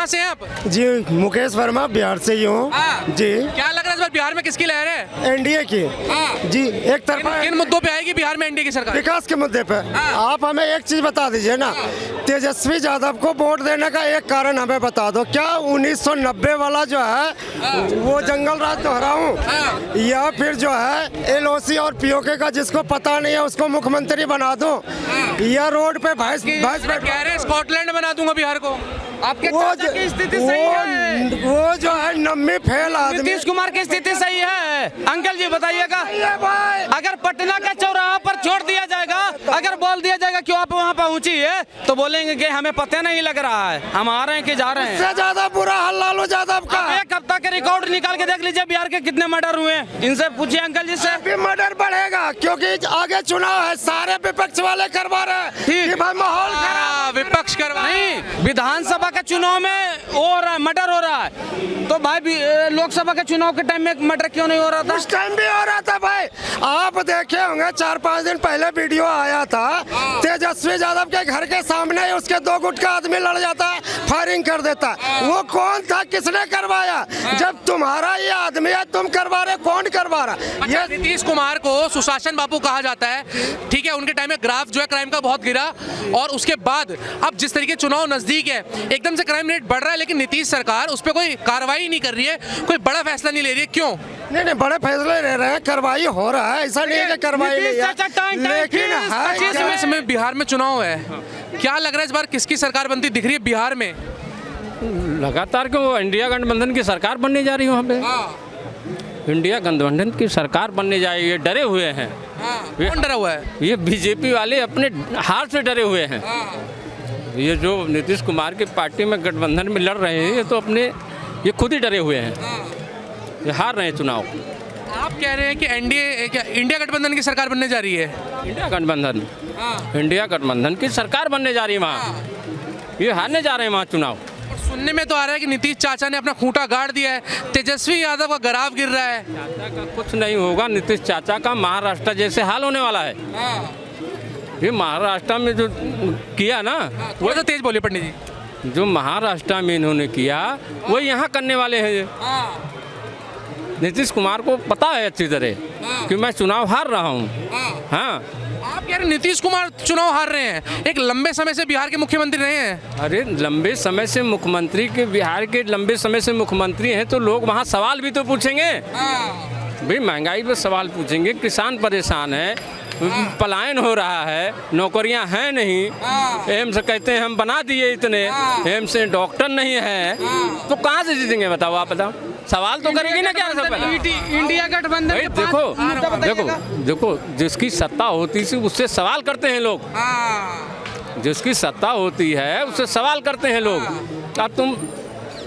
कहाँ से हैं आप? जी मुकेश वर्मा बिहार से ही हूँ। हाँ। जी क्या लग रहा है इस बार बिहार में किसकी लहर है? एनडीए की। हाँ। जी एक तरफा किन मुद्दों पे आएगी बिहार में एनडीए की सरकार? विकास के मुद्दे पे। हाँ। आप हमें एक चीज बता दीजिए ना, तेजस्वी यादव को वोट देने का एक कारण हमें बता दो। क्या 1990 वाला जो है वो जंगल राज दोहराऊं, या फिर जो है एलओसी और पीओके का जिसको पता नहीं है उसको मुख्यमंत्री बना दूं, या रोड पे भैंस कह रहे हैं स्कॉटलैंड बना दूंगा बिहार को। आपके वो चाचा की स्थिति सही है? वो जो है नम्मी फेल आदमी। नीतीश कुमार की स्थिति सही है? अंकल जी बताइएगा, अगर पटना का चौराहा पर छोड़ दिया जाएगा, अगर बोल दिया जाएगा क्यों आप वहाँ पहुँची है, तो बोलेंगे कि हमें पता नहीं लग रहा है, हम आ रहे हैं कि जा रहे हैं। इससे ज्यादा बुरा हाल लालू यादव का। एक हफ्ता के रिकॉर्ड निकाल के देख लीजिए बिहार के कितने मर्डर हुए हैं, इनसे पूछिए अंकल जी से। अभी मर्डर बढ़ेगा क्योंकि आगे चुनाव है, सारे विपक्ष वाले करवा रहे हैं कि भाई माहौल खराब। विपक्ष करवा नहीं, विधानसभा के चुनाव में हो रहा है, मर्डर हो रहा है, तो भाई लोकसभा के चुनाव के टाइम में मर्डर क्यों नहीं हो रहा था? उस टाइम भी हो रहा था भाई। आप देखे होंगे 4-5 दिन पहले वीडियो आया था, तेजस्वी यादव के घर के सामने उसके 2 गुट का आदमी लड़ जाता है, फायरिंग कर देता है। वो कौन था, किसने करवाया? जब तुम्हारा ये आदमी है तुम करवा रहे, कौन करवा रहा? ये नीतीश कुमार को सुशासन बाबू कहा जाता है, ठीक है। उनके टाइम में ग्राफ जो है क्राइम का बहुत गिरा, और उसके बाद अब जिस तरीके चुनाव नजदीक है एकदम से क्राइम रेट बढ़ रहा है, लेकिन नीतीश सरकार उस पर कोई कार्रवाई नहीं कर रही है, कोई बड़ा फैसला नहीं ले रही है। क्यों? नहीं बड़े फैसले ले रहे हैं, कार्रवाई हो रहा है, ऐसा नहीं है कि कार्रवाई नहीं है, लेकिन है समय बिहार में चुनाव है, क्या लग रहा है इस बार किसकी सरकार बनती दिख रही है बिहार में? लगातार कि वो इंडिया गठबंधन की सरकार बनने जा रही है वहाँ पे। इंडिया गठबंधन की सरकार बनने जा रही है, डरे हुए हैं। कौन डरा हुआ है? ये बीजेपी वाले अपने हार से डरे हुए हैं। ये जो नीतीश कुमार की पार्टी में गठबंधन में लड़ रहे हैं, ये तो अपने ये खुद ही डरे हुए हैं, ये हार रहे हैं चुनाव। आप कह रहे हैं कि एनडीए क्या इंडिया गठबंधन की सरकार बनने जा रही है? इंडिया गठबंधन की सरकार बनने जा रही है वहाँ, ये हारने जा रहे हैं वहाँ चुनाव। सुनने में तो आ रहा है कि नीतीश चाचा ने अपना खूंटा गाड़ दिया है, तेजस्वी यादव का गराव गिर रहा है। चाचा का कुछ नहीं होगा, नीतीश चाचा का महाराष्ट्र जैसे हाल होने वाला है। ये महाराष्ट्र में जो किया ना, वो तो तेज बोलिए पंडित जी। जो महाराष्ट्र में इन्होंने किया वो यहाँ करने वाले हैं। ये नीतीश कुमार को पता है अच्छी तरह कि मैं चुनाव हार रहा हूँ। हाँ, आप कह रहे हैं नीतीश कुमार चुनाव हार रहे हैं, एक लंबे समय से बिहार के मुख्यमंत्री रहे हैं। अरे लंबे समय से मुख्यमंत्री के, बिहार के लंबे समय से मुख्यमंत्री हैं, तो लोग वहाँ सवाल भी तो पूछेंगे भाई। महंगाई पे सवाल पूछेंगे, किसान परेशान है, पलायन हो रहा है, नौकरियां हैं नहीं, एम्स कहते हैं हम बना दिए इतने, एम्स से डॉक्टर नहीं है, तो कहाँ से जीतेंगे बताओ? आप बताओ, सवाल तो करेंगे ना क्या? इंडिया गठबंधन के देखो जिसकी सत्ता होती है उससे सवाल करते हैं लोग, जिसकी सत्ता होती है उससे सवाल करते हैं लोग। अब तुम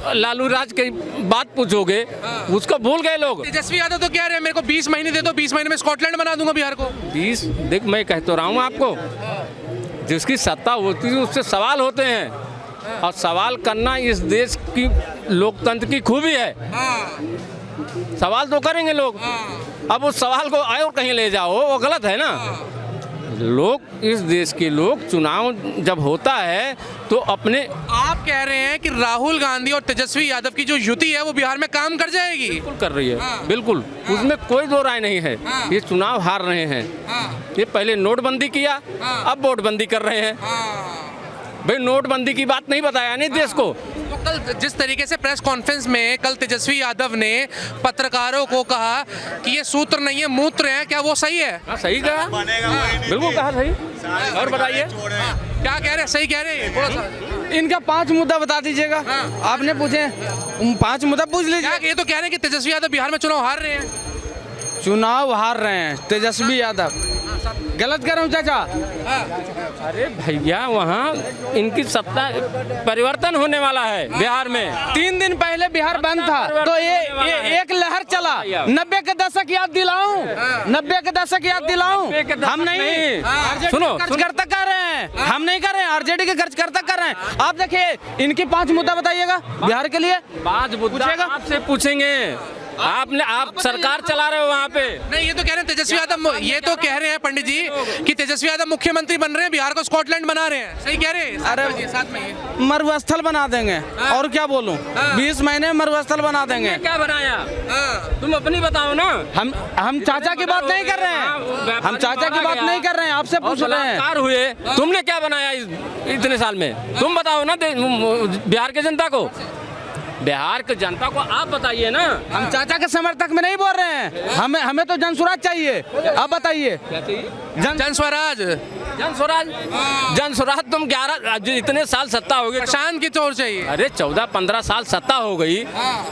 लालू राज की बात पूछोगे, उसको भूल गए लोग। तेजस्वी यादव तो कह रहे हैं मेरे को 20 महीने दे दो, 20 महीने में स्कॉटलैंड बना दूंगा बिहार को। 20 देख, मैं कह तो रहा हूँ आपको, जिसकी सत्ता होती है उससे सवाल होते हैं, और सवाल करना इस देश की लोकतंत्र की खूबी है। सवाल तो करेंगे लोग। अब उस सवाल को और कहीं ले जाओ, वो गलत है ना। लोग, इस देश के लोग, चुनाव जब होता है तो अपने, आप कह रहे हैं कि राहुल गांधी और तेजस्वी यादव की जो युति है वो बिहार में काम कर जाएगी? बिल्कुल कर रही है, बिल्कुल, उसमें कोई दो राय नहीं है। ये चुनाव हार रहे हैं, ये पहले नोटबंदी किया, अब वोटबंदी कर रहे हैं। भाई नोटबंदी की बात नहीं बताया नहीं देश को। तो कल जिस तरीके से प्रेस कॉन्फ्रेंस में कल तेजस्वी यादव ने पत्रकारों को कहा कि ये सूत्र नहीं है मूत्र है, क्या वो सही है? हाँ, सही कहा, बिल्कुल कहा सही। और बताइए क्या कह रहे हैं? सही कह रहे हैं थोड़ा सा। इनका 5 मुद्दा बता दीजिएगा। आपने पूछे 5 मुद्दा पूछ लीजिए। ये तो कह रहे हैं कि तेजस्वी यादव बिहार में चुनाव हार रहे हैं। चुनाव हार रहे हैं तेजस्वी यादव, गलत कर रहा हूँ चाचा? अरे भैया, वहाँ इनकी सत्ता परिवर्तन होने वाला है बिहार में। 3 दिन पहले बिहार बंद था, तो ये एक लहर चला। 90 के दशक याद दिलाऊं, 90 के दशक याद दिलाऊं? हम नहीं, सुनो, खर्च करता कर रहे हैं, हम नहीं कर रहे हैं, आरजेडी के खर्च करता कर रहे हैं। आप देखिए, इनकी 5 मुद्दा बताइएगा बिहार के लिए। 5 मुद्दा आपसे पूछेंगे, आप सरकार चला रहे हो वहाँ पे। नहीं, ये तो कह रहे हैं तेजस्वी यादव, ये तो कह रहे हैं पंडित जी कि तेजस्वी यादव मुख्यमंत्री बन रहे हैं, बिहार को स्कॉटलैंड बना रहे हैं। सही कह रहे हैं? अरे साथ में ये मरुस्थल बना देंगे, और क्या बोलूं, 20 महीने में मरुस्थल बना देंगे। क्या बनाया? तुम अपनी बताओ ना। हम चाचा की बात नहीं कर रहे हैं, हम चाचा की बात नहीं कर रहे हैं, आपसे पूछ रहे हैं। बलात्कार हुए, तुमने क्या बनाया इतने साल में? तुम बताओ ना बिहार के जनता को, बिहार की जनता को आप बताइए ना। हम चाचा के समर्थक में नहीं बोल रहे हैं, हमें तो जन स्वराज चाहिए। आप बताइए। क्या चाहिए? जन स्वराज। जन स्वराज, जन स्वराज तुम 11 इतने साल सत्ता हो गई, प्रशांत की चोर चाहिए। अरे 14-15 साल सत्ता हो गई,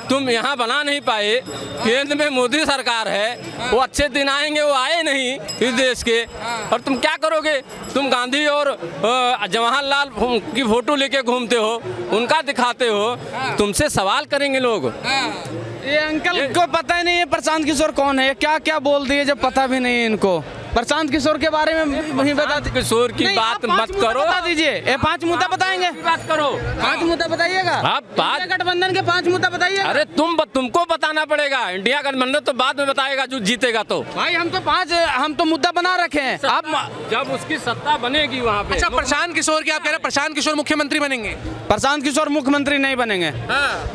तुम यहाँ बना नहीं पाए। केंद्र में मोदी सरकार है, वो अच्छे दिन आएंगे, वो आए नहीं इस देश के, और तुम क्या करोगे? तुम गांधी और जवाहरलाल की फोटो लेके घूमते हो, उनका दिखाते हो, तुमसे सवाल करेंगे लोग। ये अंकल को पता ही नहीं है प्रशांत किशोर कौन है, क्या क्या बोल दिए जब पता भी नहीं है इनको। प्रशांत किशोर के बारे में वही बता दीजिए। किशोर की बात मत करो, बता दीजिए। ये 5 मुद्दा बताएंगे, बात करो। 5 मुद्दा बताइएगा। आप बात, इंडिया गठबंधन के 5 मुद्दा बताइएगा। अरे तुमको बताना पड़ेगा। इंडिया गठबंधन तो बाद में बताएगा जो जीतेगा। तो भाई हम तो मुद्दा बना रखे हैं। आप जब उसकी सत्ता बनेगी वहाँ पे। अच्छा, प्रशांत किशोर की आप कह रहे हैं प्रशांत किशोर मुख्यमंत्री बनेंगे? प्रशांत किशोर मुख्यमंत्री नहीं बनेंगे,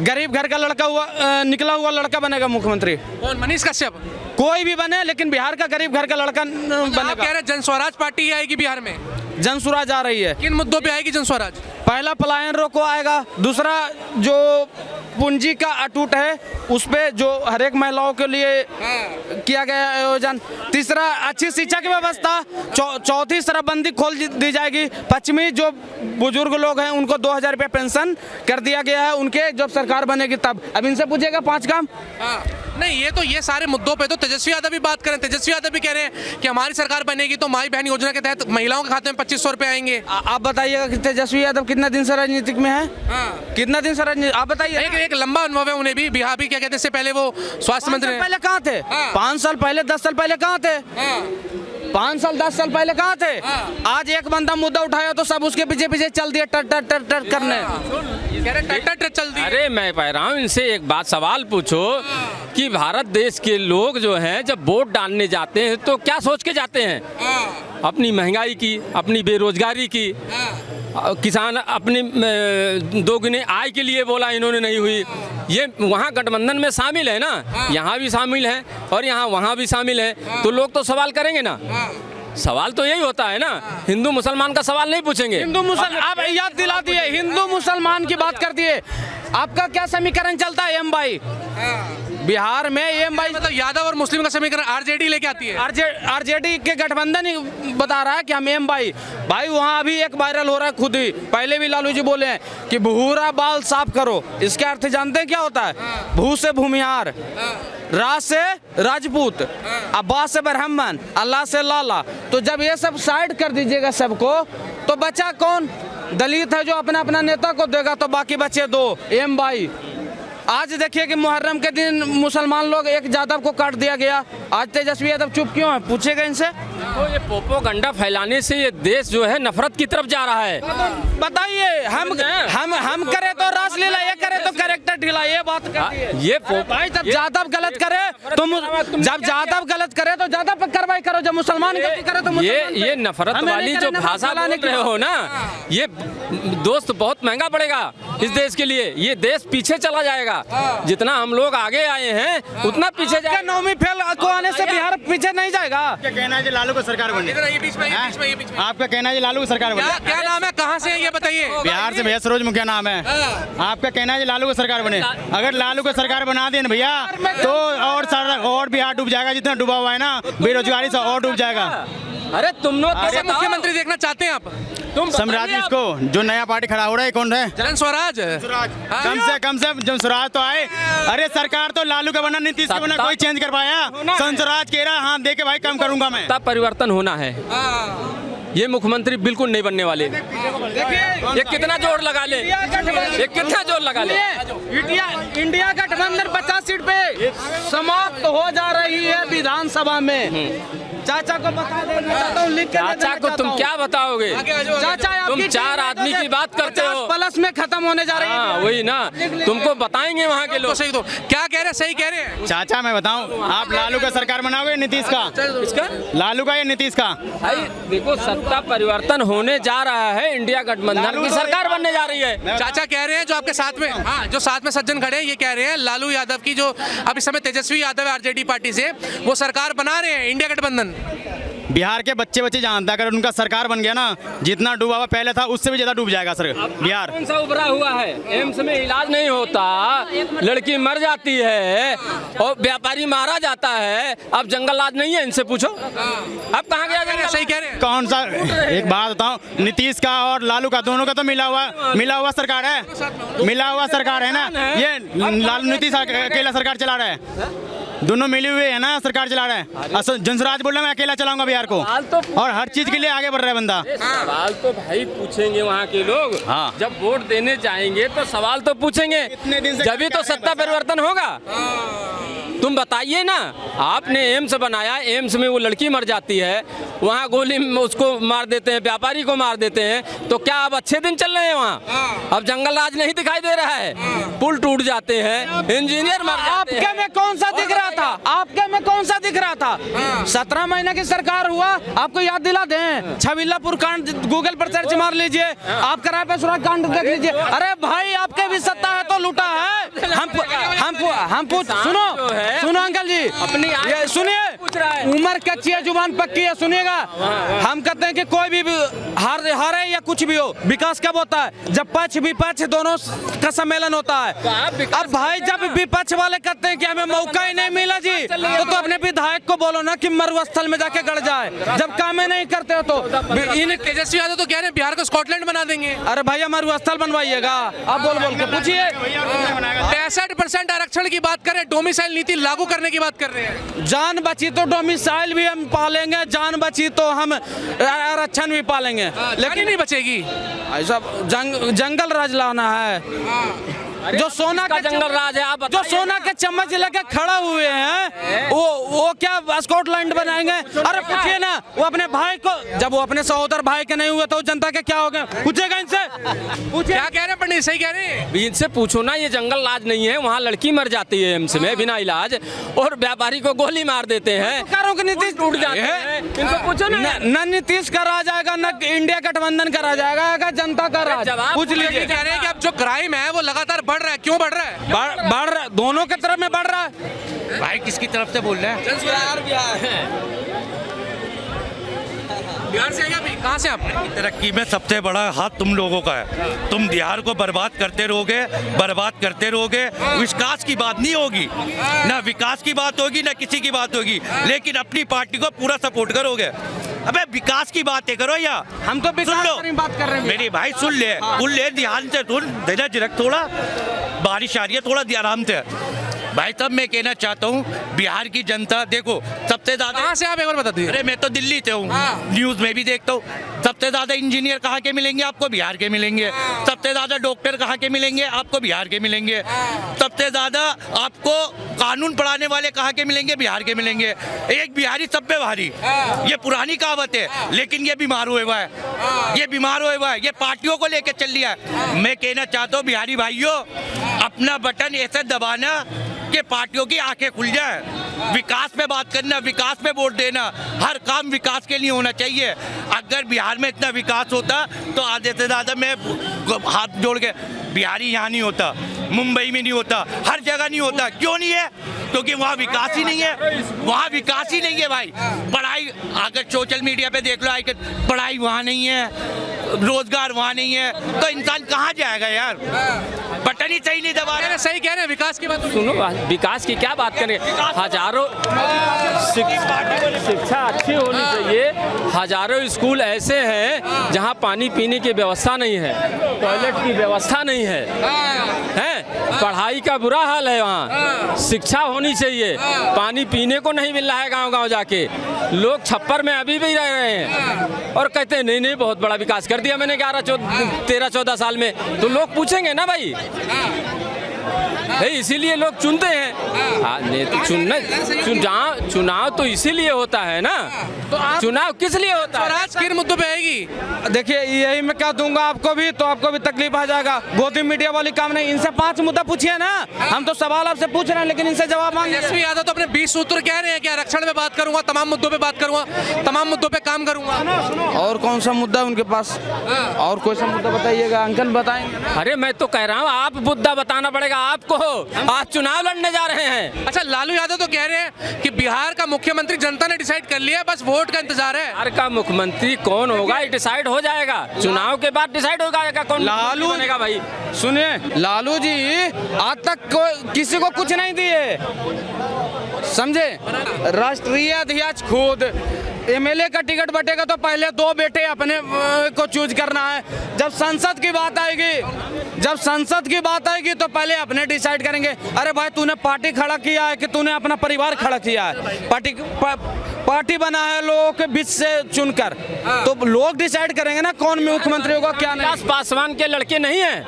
गरीब घर का लड़का हुआ निकला हुआ लड़का बनेगा मुख्यमंत्री। कौन? मनीष कश्यप? कोई भी बने, लेकिन बिहार का गरीब घर का लड़का आप कह बनेगा। रहे हैं जन स्वराज पार्टी ही आएगी बिहार में? जन स्वराज आ रही है। किन मुद्दों पे आएगी जन स्वराज? पहला पलायन रोको आएगा, दूसरा जो पूंजी का अटूट है उस पे जो हर एक महिलाओं के लिए किया गया आयोजन, तीसरा अच्छी शिक्षा की व्यवस्था, चौथी शराबबंदी खोल दी जाएगी, पश्चिमी जो बुजुर्ग लोग हैं उनको 2000 रुपये पेंशन कर दिया गया है उनके, जब सरकार बनेगी तब। अब इनसे पूछेगा 5 काम। नहीं, ये सारे मुद्दों पे तो तेजस्वी यादव भी बात करें। तेजस्वी यादव भी कह रहे हैं कि हमारी सरकार बनेगी तो माई बहन योजना के तहत महिलाओं के खाते में 2500 रुपए आएंगे। आप बताइएगा कि तेजस्वी यादव कितना दिन से राजनीतिक में है? कितना दिन से राजनीति, आप बताइए। एक लंबा अनुभव है उन्हें भी। बिहार भी क्या कहते हैं, इससे पहले वो स्वास्थ्य मंत्री पहले कहाँ थे? 5 साल पहले, 10 साल पहले कहाँ थे? 5 साल 10 साल पहले कहाँ थे? आज एक बंदा मुद्दा उठाया तो सब उसके पीछे पीछे चल दिए टर करने। चल दी। अरे मैं कह रहा हूँ इनसे एक बात सवाल पूछो कि भारत देश के लोग जो हैं जब वोट डालने जाते हैं तो क्या सोच के जाते हैं? अपनी महंगाई की, अपनी बेरोजगारी की, किसान अपनी दोगुनी आय के लिए बोला इन्होंने नहीं हुई। ये वहाँ गठबंधन में शामिल है ना, यहाँ भी शामिल है और यहाँ वहाँ भी शामिल है, तो लोग तो सवाल करेंगे ना। सवाल तो यही होता है ना, हिंदू मुसलमान का सवाल नहीं पूछेंगे। हिंदू मुसलमान, आप याद दिला दिए, हिंदू मुसलमान की बात कर दिए। आपका क्या समीकरण चलता है एम भाई? बिहार में एम भाई मतलब यादव और मुस्लिम का समीकरण आरजेडी लेके आती है। आरजेडी के गठबंधन ही बता रहा है कि हम एम भाई वहाँ अभी एक वायरल हो रहा है खुद ही। पहले भी लालू जी बोले हैं कि भूरा बाल साफ करो, इसके अर्थ जानते हैं क्या होता है? भू से भूमिहार, राज से राजपूत, अब्बास से ब्राह्मण, अल्लाह से लाला। तो जब ये सब साइड कर दीजिएगा सबको, तो बचा कौन? दलित है जो अपना अपना नेता को देगा, तो बाकी बचे 2 एम भाई। आज देखिए कि मुहर्रम के दिन मुसलमान लोग एक यादव को काट दिया गया, आज तेजस्वी यादव चुप क्यों है? पूछेगा इनसे। तो ये पोपोगंडा फैलाने से ये देश जो है नफरत की तरफ जा रहा है। बताइए, हम करे तो रासलीला, ये करे तो कैरेक्टर ढीला, ये बात ये भाई जब यादव गलत करे तो जब यादव गलत करे तो यादव पर कार्रवाई करो, जब मुसलमान गलती करे तो ये नफरत वाली जो भाषा बोल रहे हो ना, ये दोस्त बहुत महंगा पड़ेगा इस देश के लिए। ये देश पीछे चला जाएगा, जितना हम लोग आगे आए हैं उतना पीछे जाएगा। 9वीं फेल को आने से बिहार पीछे नहीं जाएगा। क्या कहना है जी लालू को सरकार बने? आपका कहना है जी लालू को सरकार बने? क्या नाम है, कहाँ से है ये बताइए? बिहार से भैया सरोज मुखिया नाम है। आपका कहना है जी लालू को सरकार बने? अगर लालू को सरकार बना दें भैया तो और बिहार डूब जाएगा, जितना डूबा हुआ है ना बेरोजगारी से और डूब जाएगा। अरे तुम लोग कैसे मुख्यमंत्री देखना चाहते हैं आप? तुम सम्राट इसको जो नया पार्टी खड़ा हो रहा है कौन है? जन स्वराज। कम से जन स्वराज तो आए। अरे सरकार तो लालू का बना, नीतीश का बना, कोई चेंज कर पाया? स्वराज कह रहा हाँ दे के भाई कम करूंगा मैं। तब परिवर्तन होना है। ये मुख्यमंत्री बिल्कुल नहीं बनने वाले। ये कितना जोर लगा ले, ये कितना जोर लगा ले। इंडिया गठबंधन 50 सीट पे समाप्त हो जा रही है विधानसभा में। चाचा को बता देना चाहता हूँ, लिख के दे देना चाचा को चाहता तुम हूँ। क्या बताओगे? चाचा तुम 4 आदमी की बात करते हो। 50+ में खत्म होने जा रही है। हाँ वही ना, तुमको बताएंगे वहाँ के तो लोग। सही, तो क्या कह रहे हैं, सही कह रहे हैं। चाचा मैं बताऊं, आप लालू का सरकार बनाओगे नीतीश का? इसका लालू का या नीतीश का? भाई देखो, सत्ता परिवर्तन होने जा रहा है, इंडिया गठबंधन की सरकार बनने जा रही है। चाचा कह रहे हैं जो आपके साथ में, हाँ जो साथ में सज्जन खड़े हैं, ये कह रहे हैं लालू यादव की जो अब इस समय तेजस्वी यादव है आरजेडी पार्टी से, वो सरकार बना रहे हैं इंडिया गठबंधन। बिहार के बच्चे जानते हैं, अगर उनका सरकार बन गया ना, जितना डूबा हुआ पहले था उससे भी ज्यादा डूब जाएगा सर बिहार। कौन सा उभरा हुआ है? एम्स में इलाज नहीं होता, लड़की मर जाती है और व्यापारी मारा जाता है। अब जंगल राज नहीं है, इनसे पूछो। अब कहाँ गया जंगल? सही कह रहे हैं। कौन सा? एक बात बताऊं, नीतीश का और लालू का दोनों का तो मिला हुआ सरकार है, मिला हुआ सरकार है ना। ये लालू नीतीश अकेला सरकार चला रहा है, दोनों मिले हुए है ना, सरकार चला रहा है। जनसराज बोल रहा है मैं अकेला चलाऊंगा बिहार को, और हर चीज के लिए आगे बढ़ रहा है बंदा। सवाल तो भाई पूछेंगे वहाँ के लोग। हाँ। जब वोट देने जाएंगे तो सवाल तो पूछेंगे, इतने दिन से जब भी तो सत्ता परिवर्तन होगा। तुम बताइए ना, आपने एम्स बनाया, एम्स में वो लड़की मर जाती है, वहाँ गोली में उसको मार देते हैं, व्यापारी को मार देते हैं, तो क्या अब अच्छे दिन चल रहे हैं वहाँ? अब जंगल राज नहीं दिखाई दे रहा है, पुल टूट जाते हैं, इंजीनियर मर जाते हैं। आपके में कौन सा दिख रहा था? आपके में कौन सा दिख रहा था? 17 महीने की सरकार हुआ, आपको याद दिला दें, छबिल्लापुर कांड गूगल पर सर्च मार लीजिए, आप कराए पे सुराग कांड देख लीजिए। अरे भाई आपके भी सत्ता है तो लूटा है। हम सुनो अंकल जी, अपनी ये सुनिए, पूछ रहा है। उम्र कच्ची है जुबान पक्की है, सुनिएगा। हम कहते हैं कि कोई भी हारे या कुछ भी हो, विकास कब होता है? जब पक्ष विपक्ष दोनों का सम्मेलन होता है। अब भाई जब विपक्ष वाले कहते हैं कि हमें मौका ही नहीं मिला जी, तो अपने विधायक को बोलो ना कि मरुस्थल में जाके गड़ जाए, जब काम नहीं करते हो तो। इन तेजस्वी यादव तो कह रहे हैं बिहार को स्कॉटलैंड बना देंगे। अरे भैया मरुस्थल बनवाइएगा, आप बोल के पूछिए। 65% आरक्षण की बात करें, डोमिसाइल नीति लागू करने की बात कर रहे हैं। जान बची तो डोमिसाइल भी हम पालेंगे, जान बची तो हम आरक्षण भी पालेंगे, लेकिन नहीं बचेगी। ऐसा जंगल राज लाना है। जो सोना का जंगल राज है, आप जो सोना के चम्मच लेके खड़ा हुए हैं, वो क्या स्कॉटलैंड बनाएंगे? अरे पूछिए ना, वो अपने भाई को, जब वो अपने सहोदर भाई के नहीं हुए तो जनता के क्या हो गए? पूछेगा इनसे, पूछिए। क्या कह रहे हैं पंडित, सही कह रहे हैं। इनसे पूछो ना, ये जंगल राज नहीं है, वहाँ लड़की मर जाती है एम्स में बिना इलाज, और व्यापारी को गोली मार देते हैं, नीतीश टूट जाते हैं। इनको पूछो ना, न नीतीश का राज आएगा, न इंडिया गठबंधन का राज आएगा, जनता का राज। पूछ लीजिए। कह रहे हैं कि अब जो क्राइम है वो लगातार बढ़ रहा है, क्यों बढ़ रहा है? बढ़ रहा, दोनों की तरफ में बढ़ रहा है। भाई किसकी तरफ से बोल रहे हैं? बिहार से आए, कहाँ से आप? तरक्की में सबसे बड़ा हाथ तुम लोगों का है। तुम बिहार को बर्बाद करते रहोगे। विकास की बात नहीं होगी, ना विकास की बात होगी, ना किसी की बात होगी, लेकिन अपनी पार्टी को पूरा सपोर्ट करोगे। अबे विकास की बातें करो या हम तो सुन लो, बात कर रहे हैं। मेरी भाई सुन ले ध्यान से सुन, धीरे झिरक, थोड़ा बारिश आ रही है, थोड़ा आराम से भाई। तब मैं कहना चाहता हूँ बिहार की जनता, देखो सबसे ज्यादा, कहाँ से आप एक बार बता दीजिए। अरे मैं तो दिल्ली से हूँ, न्यूज में भी देखता हूँ। सबसे ज्यादा इंजीनियर कहाँ के मिलेंगे आपको? बिहार के मिलेंगे। सबसे ज्यादा डॉक्टर कहाँ के मिलेंगे आपको? बिहार के मिलेंगे। सबसे ज्यादा आपको कानून पढ़ाने वाले कहाँ के मिलेंगे? बिहार के मिलेंगे। एक बिहारी सब पे भारी, ये पुरानी कहावत है, लेकिन ये बीमार हुआ है, ये पार्टियों को लेकर चल लिया है। मैं कहना चाहता हूँ बिहारी भाइयों, अपना बटन ऐसे दबाना कि पार्टियों की आंखें खुल जाए। विकास पे बात करना, विकास पे वोट देना, हर काम विकास के लिए होना चाहिए। अगर बिहार में इतना विकास होता तो आधे से ज़्यादा, मैं हाथ जोड़ के, बिहारी यहाँ नहीं होता, मुंबई में नहीं होता, हर जगह नहीं होता। क्यों नहीं है? क्योंकि वहाँ विकास ही नहीं है, भाई। पढ़ाई, अगर सोशल मीडिया पे देख लो, पढ़ाई वहाँ नहीं है, रोजगार वहाँ नहीं है, तो इंसान कहाँ जाएगा यार? बटन ही सही नहीं दबा रहे। सही कह रहे हैं, विकास की बात सुनो, विकास की क्या बात करें? हजारों शिक्षा अच्छी होनी चाहिए। हजारों स्कूल ऐसे हैं जहां पानी पीने की व्यवस्था नहीं है, टॉयलेट की व्यवस्था नहीं है, पढ़ाई का बुरा हाल है। वहाँ शिक्षा होनी चाहिए, पानी पीने को नहीं मिल रहा है। गांव-गांव जाके लोग छप्पर में अभी भी रह रहे हैं और कहते हैं नहीं बहुत बड़ा विकास कर दिया मैंने 13-14 साल में। तो लोग पूछेंगे ना भाई, इसीलिए लोग चुनते हैं। हाँ, नहीं तो चुनाव तो इसीलिए होता है ना। तो आप चुनाव किस लिए होता है? स्वराज किन मुद्दों पे आएगी? देखिए यही मैं कह दूंगा आपको भी, तो आपको भी तकलीफ आ जाएगा। गोदी मीडिया वाली काम नहीं, इनसे 5 मुद्दा पूछिए ना। हम तो सवाल आपसे पूछ रहे हैं लेकिन इनसे जवाब मांगे। तेजस्वी यादव तो अपने 20 सूत्र कह रहे हैं कि आरक्षण पे बात करूंगा, तमाम मुद्दों पे बात करूंगा, तमाम मुद्दों पे काम करूंगा। और कौन सा मुद्दा उनके पास? और कोई सा मुद्दा बताइएगा, अंकल बताएंगे ना। अरे मैं तो कह रहा हूँ आप मुद्दा बताना पड़ेगा आपको। आप चुनाव लड़ने जा रहे हैं। अच्छा, लालू यादव तो कह रहे हैं कि बिहार का मुख्यमंत्री जनता ने डिसाइड कर लिया, बस वोट का इंतजार है। बिहार का मुख्यमंत्री कौन होगा ये डिसाइड हो जाएगा, चुनाव के बाद डिसाइड हो जाएगा कौन लालू बनेगा। भाई सुनिए, लालू जी आज तक किसी को कुछ नहीं दिए, समझे। राष्ट्रीय अध्यक्ष खुद, एमएलए का टिकट बटेगा तो पहले 2 बेटे अपने को चूज करना है। जब संसद की बात आएगी तो पहले अपने डिसाइड करेंगे। अरे भाई तूने पार्टी खड़ा किया है कि तूने अपना परिवार खड़ा किया है? पार्टी बना है लोगों के बीच से चुनकर, तो लोग डिसाइड करेंगे ना कौन मुख्यमंत्री होगा क्या नहीं। पासवान के लड़के नहीं है,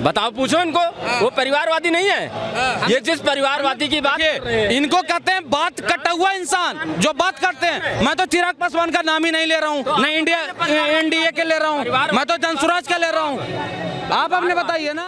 बताओ पूछो इनको, वो परिवारवादी नहीं है। ये जिस परिवारवादी की बात कर रहे हैं, इनको कहते हैं बात कटा हुआ इंसान जो बात करते हैं। मैं तो चिराग पासवान का नाम ही नहीं ले रहा हूँ, नहीं इंडिया एनडीए के ले रहा हूँ, मैं तो जनसुराज का ले रहा हूँ। आप अपने बताइए ना।